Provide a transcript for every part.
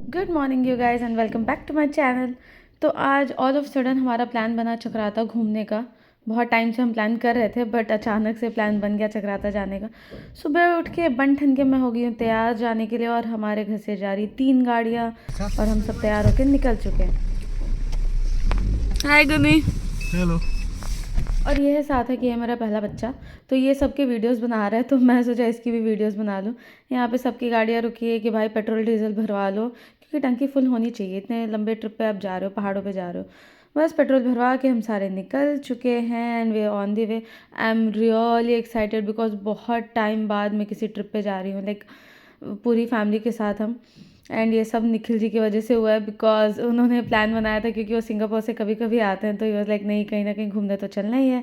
Good morning you guys and welcome back to my channel. तो आज all of sudden हमारा plan बना चक्राता घूमने का। बहुत टाइम से हम प्लान कर रहे थे बट अचानक से प्लान बन गया चक्राता जाने का। सुबह उठ के बन ठन के मैं हो गई हूँ तैयार जाने के लिए और हमारे घर से जा रही 3 गाड़ियाँ और हम सब तैयार होकर निकल चुके हैं। हाय गुनी। हेलो। और ये है साथ है कि ये मेरा पहला बच्चा, तो ये सबके वीडियोस बना रहा है, तो मैं सोचा इसकी भी वीडियोस बना लूँ। यहाँ पे सबकी गाड़ियाँ रुकी है कि भाई पेट्रोल डीजल भरवा लो, क्योंकि टंकी फुल होनी चाहिए। इतने लंबे ट्रिप पे आप जा रहे हो, पहाड़ों पे जा रहे हो। बस पेट्रोल भरवा के हम सारे निकल चुके हैं and way on the way. I am really excited because बहुत टाइम बाद मैं किसी ट्रिप पे जा रही हूँ, लाइक पूरी फैमिली के साथ हम। एंड ये सब निखिल जी की वजह से हुआ है बिकॉज उन्होंने प्लान बनाया था, क्योंकि वो सिंगापुर से कभी कभी आते हैं, तो ये लाइक नहीं कहीं ना कहीं घूमने तो चलना ही है।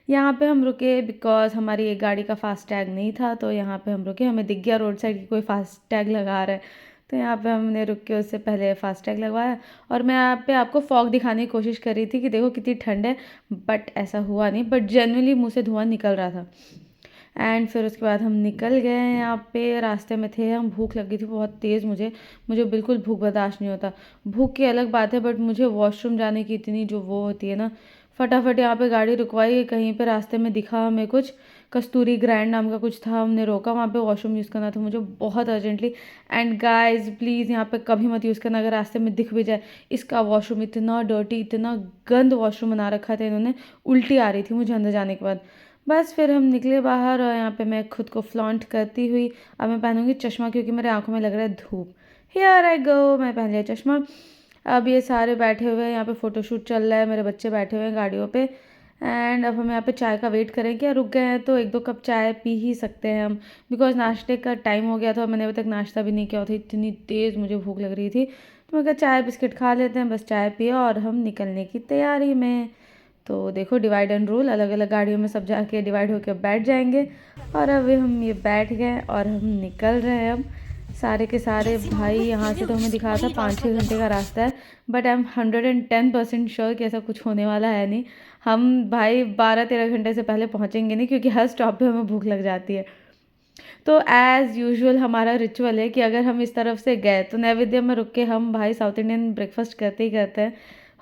यहाँ पे हम रुके बिकॉज हमारी एक गाड़ी का फास्ट टैग नहीं था, तो यहाँ पे हम रुके। हमें दिख गया रोड साइड की कोई फास्ट टैग लगा रहा है, तो यहाँ पे हमने रुक के उससे पहले फास्ट टैग लगवाया। और मैं यहाँ पे आपको फॉग दिखाने की कोशिश कर रही थी कि देखो कितनी ठंड है, बट ऐसा हुआ नहीं। बट जनरली मुँह से धुआं निकल रहा था। एंड फिर उसके बाद हम निकल गए। यहाँ पे रास्ते में थे हम, भूख लगी थी बहुत तेज़। मुझे बिल्कुल भूख बर्दाश्त नहीं होता। भूख की अलग बात है, बट मुझे वॉशरूम जाने की इतनी जो वो होती है ना, फटाफट यहाँ पे गाड़ी रुकवाई। कहीं पे रास्ते में दिखा हमें कुछ कस्तूरी ग्रैंड नाम का कुछ था, हमने रोका। वहाँ पे वॉशरूम यूज़ करना था मुझे बहुत अर्जेंटली। एंड गाइस प्लीज़ यहाँ पे कभी मत यूज़ करना अगर रास्ते में दिख भी जाए। इसका वॉशरूम इतना डर्टी, इतना गंद वॉशरूम बना रखा था इन्होंने, उल्टी आ रही थी मुझे अंदर जाने के बाद। बस फिर हम निकले बाहर और यहाँ पे मैं खुद को फ्लॉन्ट करती हुई, अब मैं पहनूंगी चश्मा क्योंकि मेरे आंखों में लग रहा है धूप। हियर आई गो, मैं पहन लिया चश्मा। अब ये सारे बैठे हुए हैं, यहाँ पे फ़ोटोशूट चल रहा है, मेरे बच्चे बैठे हुए हैं गाड़ियों पे। एंड अब हम यहाँ पे चाय का वेट करें। क्या रुक गए हैं तो 1-2 कप चाय पी ही सकते हैं हम, बिकॉज नाश्ते का टाइम हो गया था और मैंने अभी तक नाश्ता भी नहीं किया था। इतनी तेज़ मुझे भूख लग रही थी, तो मैं कहा चाय बिस्किट खा लेते हैं। बस चाय पिया और हम निकलने की तैयारी में। तो देखो डिवाइड एंड रूल, अलग अलग गाड़ियों में सब जाके डिवाइड होकर बैठ जाएंगे। और अब हम ये बैठ गए और हम निकल रहे हैं अब सारे के सारे। भाई यहाँ से तो हमें दिखा था 5-6 घंटे का रास्ता है, बट आई एम 110% श्योर कि ऐसा कुछ होने वाला है नहीं। हम भाई 12-13 घंटे से पहले पहुँचेंगे नहीं, क्योंकि हर स्टॉप पे हमें भूख लग जाती है। तो एज़ यूजुअल हमारा रिचुअल है कि अगर हम इस तरफ से गए तो नैवेद्य में रुक के हम भाई साउथ इंडियन ब्रेकफास्ट करते ही करते हैं।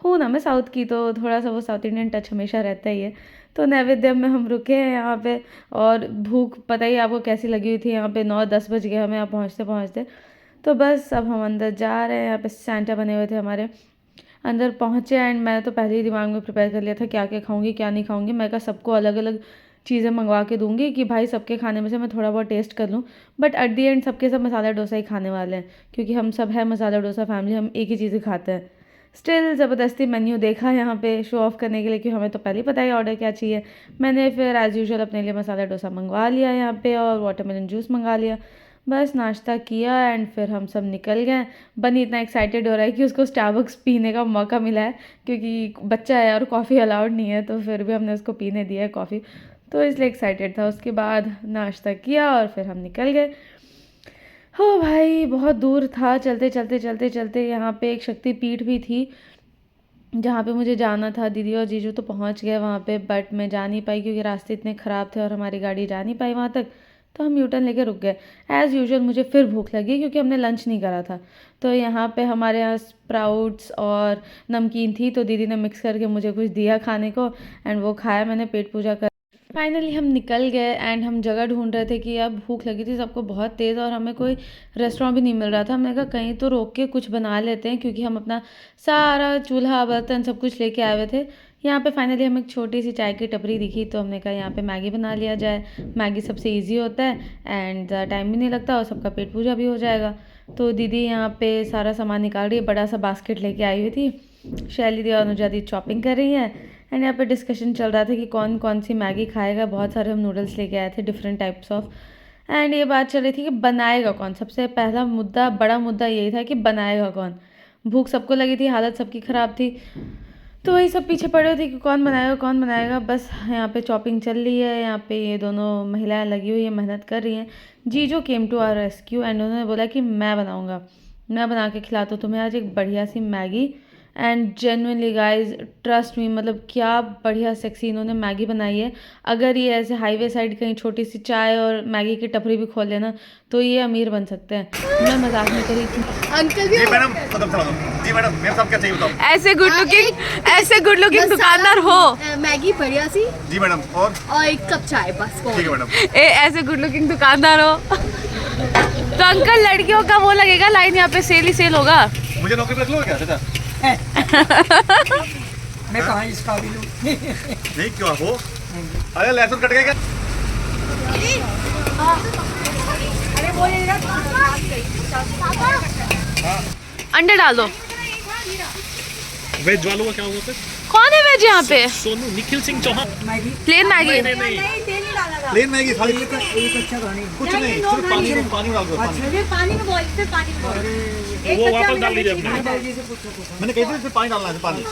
हूँ ना मैं साउथ की, तो थोड़ा सा वो साउथ इंडियन टच हमेशा रहता ही है। तो नैवेद्य में हम रुके हैं यहाँ पे। और भूख पता ही आपको कैसी लगी हुई थी, यहाँ पे 9-10 बज गए हमें यहाँ पहुँचते पहुँचते। तो बस अब हम अंदर जा रहे हैं। यहाँ पे सेंटा बने हुए थे हमारे। अंदर पहुँचे एंड मैं तो पहले ही दिमाग में प्रिपेयर कर लिया था क्या क्या खाऊंगी क्या नहीं खाऊंगी। मैं कहा सबको अलग अलग चीज़ें मंगवा के दूंगी कि भाई सबके खाने में से मैं थोड़ा बहुत टेस्ट कर लूँ। बट एट दी एंड सबके सब मसाला डोसा ही खाने वाले हैं, क्योंकि हम सब है मसाला डोसा फैमिली, हम एक ही चीज़ें खाते हैं। स्टिल ज़बरदस्ती मेन्यू देखा यहाँ पे शो ऑफ करने के लिए, कि हमें तो पहले ही पता है ऑर्डर क्या चाहिए। मैंने फिर एज़ यूजुअल अपने लिए मसाला डोसा मंगवा लिया यहाँ पे और वाटरमेलन जूस मंगा लिया। बस नाश्ता किया एंड फिर हम सब निकल गए। बनी इतना एक्साइटेड हो रहा है कि उसको स्टारबक्स पीने का मौका मिला है, क्योंकि बच्चा है और कॉफ़ी अलाउड नहीं है, तो फिर भी हमने उसको पीने दिया है कॉफ़ी, तो इसलिए एक्साइटेड था। उसके बाद नाश्ता किया और फिर हम निकल गए। हो भाई बहुत दूर था, चलते चलते चलते चलते यहाँ पे एक शक्तिपीठ भी थी जहाँ पे मुझे जाना था। दीदी और जीजू तो पहुँच गए वहाँ पे, बट मैं जा नहीं पाई क्योंकि रास्ते इतने ख़राब थे और हमारी गाड़ी जा नहीं पाई वहाँ तक। तो हम यूटर्न लेके रुक गए। एज़ यूजुअल मुझे फिर भूख लगी क्योंकि हमने लंच नहीं करा था। तो यहाँ पे हमारे यहाँ स्प्राउट्स और नमकीन थी, तो दीदी ने मिक्स करके मुझे कुछ दिया खाने को एंड वो खाया मैंने, पेट पूजा कर। फाइनली हम निकल गए एंड हम जगह ढूंढ रहे थे कि अब भूख लगी थी सबको बहुत तेज़ और हमें कोई रेस्टोरेंट भी नहीं मिल रहा था। हमने कहा कहीं तो रोक के कुछ बना लेते हैं, क्योंकि हम अपना सारा चूल्हा बर्तन सब कुछ लेके आए हुए थे। यहाँ पे फाइनली हमें एक छोटी सी चाय की टपरी दिखी, तो हमने कहा यहाँ पे मैगी बना लिया जाए। मैगी सबसे ईजी होता है एंड टाइम भी नहीं लगता और सबका पेट पूजा भी हो जाएगा। तो दीदी यहाँ पे सारा सामान निकाल रही है, बड़ा सा बास्केट लेके आई हुई थी। शैली दी और अनुजा दी चॉपिंग कर रही हैं एंड यहाँ पे डिस्कशन चल रहा था कि कौन कौन सी मैगी खाएगा। बहुत सारे हम नूडल्स लेके आए थे डिफरेंट टाइप्स ऑफ। एंड ये बात चल रही थी कि बनाएगा कौन। सबसे पहला मुद्दा, बड़ा मुद्दा यही था कि बनाएगा कौन। भूख सबको लगी थी, हालत सबकी ख़राब थी, तो वही सब पीछे पड़े हुए थे कि कौन बनाएगा कौन बनाएगा। बस यहाँ पे चॉपिंग चल रही है, यहाँ पे ये दोनों महिलाएं लगी हुई है, मेहनत कर रही हैं। जीजो came to our rescue and उन्होंने बोला कि मैं बनाऊँगा, मैं बना के खिलाता हूँ तुम्हें आज एक बढ़िया सी Maggi and genuinely guys trust me, मतलब क्या बढ़िया सेक्सी इन्होंने मैगी बनाई है। अगर ये ऐसे हाईवे साइड कहीं छोटी सी चाय और मैगी की टपरी भी खोल लेना तो ये अमीर बन सकते हैं। मैं मजाक नहीं कर रही थी। अंकल भी जी मैडम, कदम चला दो। जी मैडम, मेरे साथ क्या चाहिए बताओ। ऐसे गुड लुकिंग दुकानदार हो। मैगी बढ़िया सी जी मैडम, और एक कप चाय बस। ठीक है मैडम। ऐसे गुड लुकिंग दुकानदार हो तो अंकल लड़कियों का वो लगेगा लाइन, यहाँ पे सेल ही सेल होगा। मुझे नौकरी पे रख लो क्या चाचा? मैं कहाँ इस काबिल हूँ। नहीं क्यों हो? अरे लहसुन कट गया क्या? अंडे डाल दो। वेज वालों का क्या होगा फिर? कौन है वेज यहाँ पे? Sonu Nikhil Singh Chauhan. Plain Maggi. Plain Maggi खाली एक अच्छा खाने कुछ नहीं, सिर्फ पानी डाल दो। वो वापस डाल दीजिए अपने। मैंने कही थी सिर्फ पानी डालना है, पानी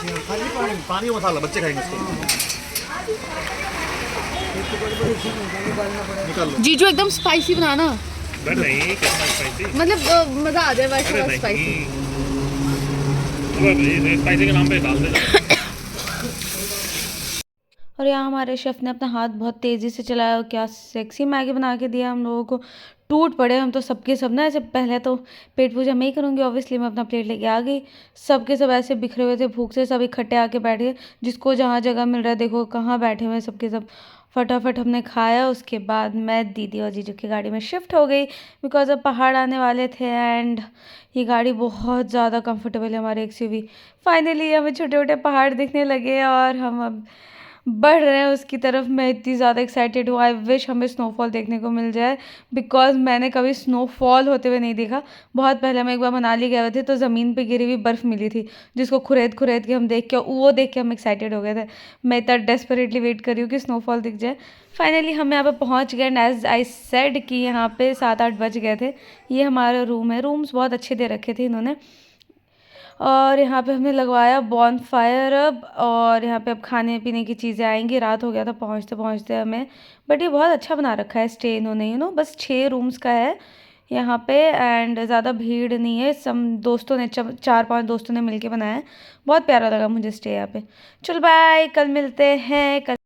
पानी और मसाला, बच्चे खाएंगे इसको। निकाल लो। जीजू एकदम स्पाइसी बनाना, नहीं कितना स्पाइसी। मतलब मजा आ जाए वैसे अरे स्पाइसी। नहीं, स्पाइसी के नाम पे डाल दे। और यहाँ हमारे शेफ़ ने अपना हाथ बहुत तेज़ी से चलाया और क्या सेक्सी मैगी बना के दिया हम लोगों को। टूट पड़े हम तो सबके सब ना। ऐसे पहले तो पेट पूजा मैं ही करूँगी ऑब्वियसली, मैं अपना प्लेट लेके आ गई। सबके सब ऐसे बिखरे हुए थे भूख से, सब इकट्ठे आके बैठ गए। जिसको जहाँ जगह मिल रहा है देखो कहाँ बैठे हुए सबके सब। फटाफट हमने खाया, उसके बाद मैं दीदी और जीजू की गाड़ी में शिफ्ट हो गई बिकॉज अब पहाड़ आने वाले थे। एंड ये गाड़ी बहुत ज़्यादा कंफर्टेबल है, हमारे एक्सयूवी। फाइनली हमें छोटे छोटे पहाड़ दिखने लगे और हम अब बढ़ रहे हैं उसकी तरफ। मैं इतनी ज़्यादा एक्साइटेड हूँ। आई विश हमें स्नोफॉल देखने को मिल जाए बिकॉज मैंने कभी स्नोफॉल होते हुए नहीं देखा। बहुत पहले हम एक बार मनाली गए थे तो ज़मीन पे गिरी हुई बर्फ़ मिली थी जिसको खुरेद के हम देख के हम एक्साइटेड हो गए थे। मैं इतना डेस्परेटली वेट कर रही हूँ कि स्नोफॉल दिख जाए। फाइनली हम यहाँ पे पहुँच गए एंड एज आई सेड कि यहाँ पे 7-8 बज गए थे। ये हमारा रूम है। रूम्स बहुत अच्छे दे रखे थे इन्होंने। और यहाँ पे हमने लगवाया बॉनफायर अब, और यहाँ पे अब खाने पीने की चीज़ें आएंगी। रात हो गया था पहुँचते पहुँचते हमें, बट ये बहुत अच्छा बना रखा है स्टे इन्होंने। बस 6 रूम्स का है यहाँ पे एंड ज़्यादा भीड़ नहीं है। सब दोस्तों ने 4-5 दोस्तों ने मिलके बनाया है। बहुत प्यारा लगा मुझे स्टे यहाँ पे। चल बाय, कल मिलते हैं। कल